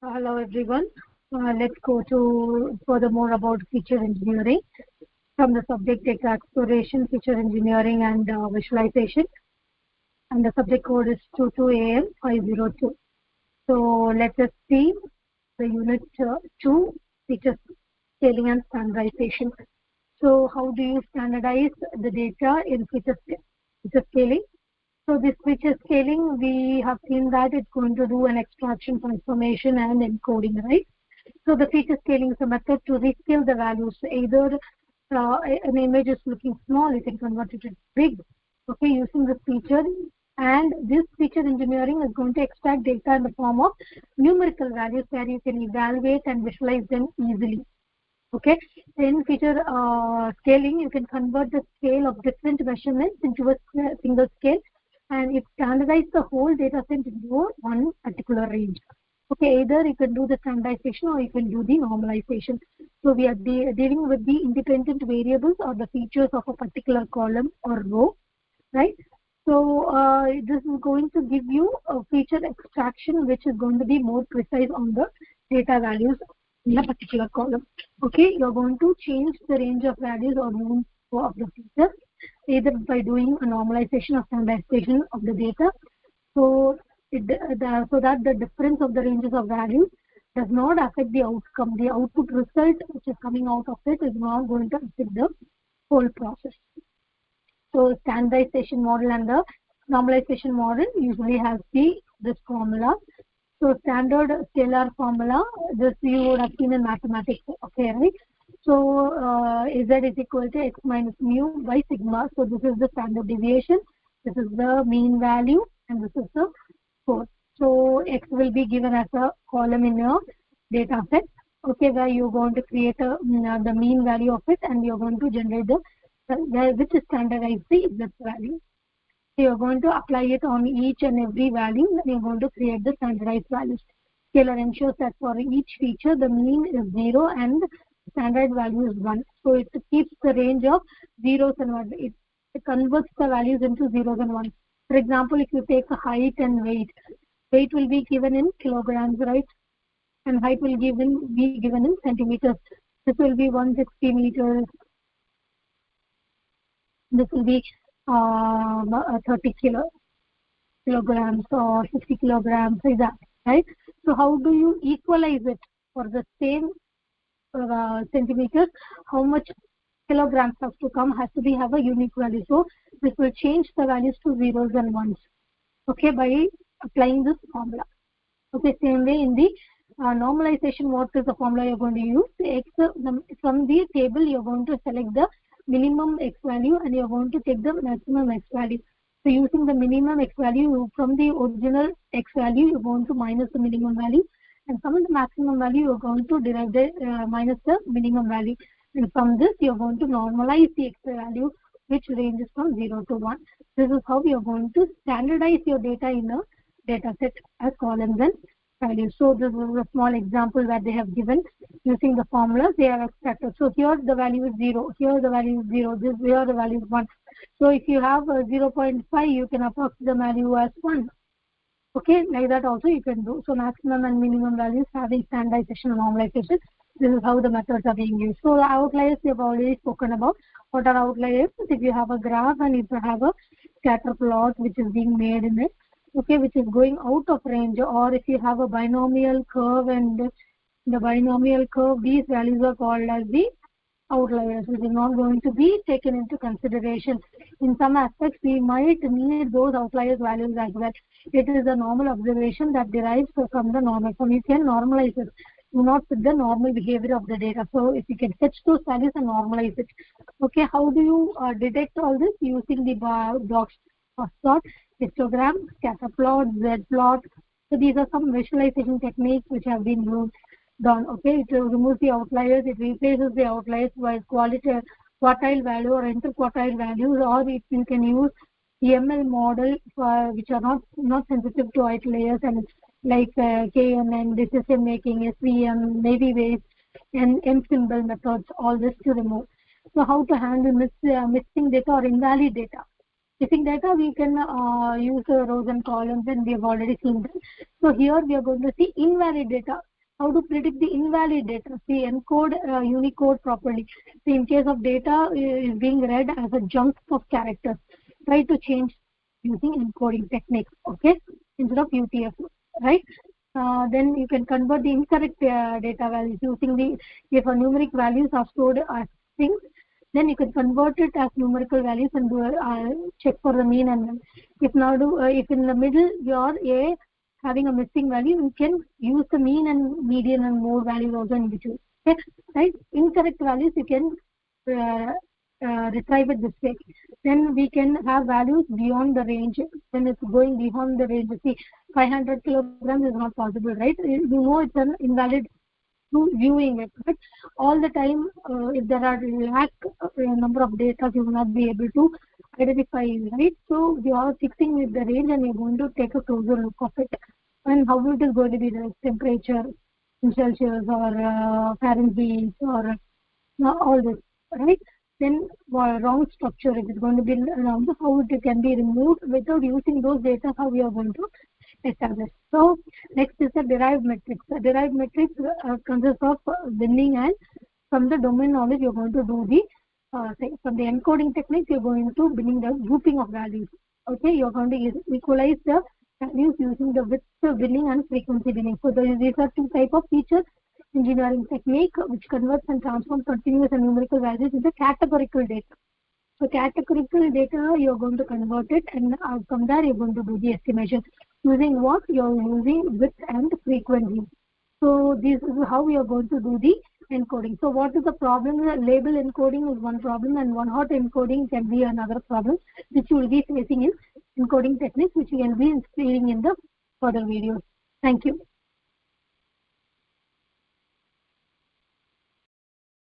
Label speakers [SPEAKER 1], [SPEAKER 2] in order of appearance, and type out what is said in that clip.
[SPEAKER 1] Hello everyone. Let's go to furthermore about feature engineering from the subject data exploration, feature engineering and visualization. And the subject code is 22AM502. So let us see the unit 2, feature scaling and standardization. So how do you standardize the data in feature scaling? So this feature scaling, we have seen that it's going to do an extraction, transformation and encoding, right? So the feature scaling is a method to rescale the values. Either an image is looking small, you can convert it to big, okay, using this feature. And this feature engineering is going to extract data in the form of numerical values where you can evaluate and visualize them easily. Okay, in feature scaling, you can convert the scale of different measurements into a single scale, and it standardizes the whole data set into one particular range. Okay, either you can do the standardization or you can do the normalization. So we are dealing with the independent variables or the features of a particular column or row, right? So this is going to give you a feature extraction which is going to be more precise on the data values in a particular column. Okay, you're going to change the range of values or means of the feature either by doing a normalization or standardization of the data. So so that the difference of the ranges of values does not affect the outcome. The output result which is coming out of it is not going to affect the whole process. So standardization model and the normalization model usually has this formula. So standard scalar formula, this you would have seen in mathematics, okay, right? So Z is equal to x minus mu by sigma. So this is the standard deviation, this is the mean value, and this is the score. So x will be given as a column in your data set, okay, where you're going to create the mean value of it, and you're going to generate which is standardized the exact value. So you're going to apply it on each and every value, and you're going to create the standardized values. Scalar ensures that for each feature the mean is 0 and standard value is 1. So it keeps the range of zeros and ones. It converts the values into zeros and ones. For example, if you take a height and weight will be given in kilograms, right? And height will be given in centimeters. This will be 160 meters. This will be 30 kilograms or 50 kilograms, like that, right? So how do you equalize it for the same centimeters? How much kilograms has to have a unique value. So this will change the values to zeros and ones, okay, by applying this formula. Okay, same way in the normalization, what is the formula you're going to use? From the table you're going to select the minimum x value and you're going to take the maximum x value. So using the minimum x value from the original x value, you're going to minus the minimum value, and from the maximum value you're going to derive the minus the minimum value, and from this you're going to normalize the x value which ranges from 0 to 1. This is how you're going to standardize your data in a data set as columns and values. So this is a small example where they have given using the formulas they are extracted. So here the value is 0, here the value is 0, here the value is 1. So if you have a 0.5, you can approach the value as 1. Okay, like that also you can do. So maximum and minimum values having standardization and normalization. This is how the methods are being used. So the outliers we have already spoken about. What are outliers? If you have a graph and if you have a scatter plot which is being made in it, okay, which is going out of range, or if you have a binomial curve and the binomial curve, these values are called as the outliers, which is not going to be taken into consideration. In some aspects, we might need those outliers values as well. It is a normal observation that derives from the normal. So you can normalize it. Do not put the normal behavior of the data. So if you can fetch those values and normalize it. Okay, how do you detect all this? Using the box plot, histogram, scatter plot, Z plot. So these are some visualization techniques which have been used. Done. Okay, it removes the outliers, it replaces the outliers by quartile value or interquartile values, or you can use AIML model which are not sensitive to outliers, and like KNN, decision making, SVM, Navy Base, and M symbol methods, all this to remove. So how to handle missing data or invalid data? Missing data, we can use rows and columns, and we have already seen that. So here we are going to see invalid data. How to predict the invalid data? See, encode Unicode properly. See, in case of data is being read as a junk of characters, try to change using encoding techniques, okay, instead of UTF-8, right? Then you can convert the incorrect data values using the, if numeric values are stored as strings, then you can convert it as numerical values and do check for the mean. And if now if in the middle your A having a missing value, you can use the mean and median and mode values also in between. Okay, right? Incorrect values you can retrieve it this way. Then we can have values beyond the range. When it's going beyond the range, see, 500 kilograms is not possible, right? You know it's an invalid to viewing it, but all the time if there are lack number of data, you will not be able to identify, right? So you are fixing with the range and you're going to take a closer look of it, and how it is going to be the temperature in Celsius or Fahrenheit or all this, right? Then wrong structure, if it's going to be wrong, how it can be removed without using those data, how we are going to establish. So next is the derived metrics. The derived metrics consists of binning, and from the domain knowledge you're going to do the from the encoding techniques you're going to binning the grouping of values. Okay, you're going to equalize the values using the width binning and frequency binning. So these are two types of feature engineering technique which converts and transforms continuous and numerical values into categorical data. So categorical data you're going to convert it, and from there you're going to do the estimation using what? You're using width and frequency. So this is how we are going to do the encoding. So what is the problem? Label encoding is one problem, and one hot encoding can be another problem which you will be facing in encoding techniques, which you can be seeing in the further videos. Thank you.